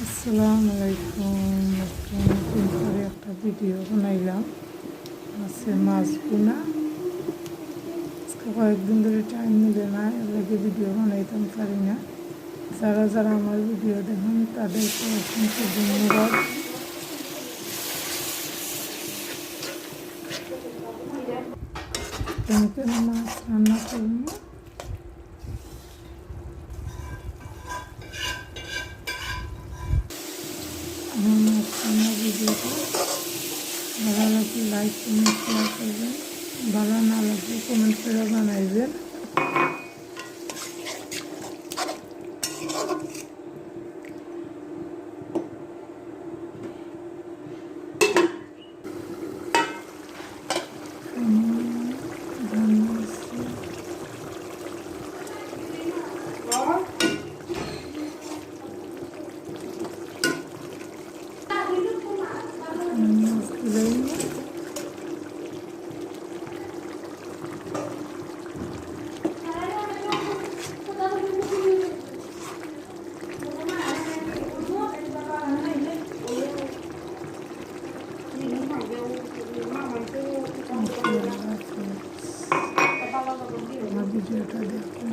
আসসালামু আলাইকুম। আজকে নতুন করে একটা ভিডিও বানাইলাম মাছ বোনা। আজকে কয়েকদিন ধরে টাইম মিলে না, এর লাগে ভিডিও বানাইতাম পারি না। যারা যারা আমার ভিডিও দেখেন তাদেরকে অসংখ্য ধন্যবাদ। কেন মাছ রান্না করবো, আমার মাছ রান্না ভিডিওটা ভালো লাগলে লাইক কমেন্ট শেয়ার করবেন, ভালো না লাগলে কমেন্ট করে জানাইবেন। ভিডিওটা দেখো।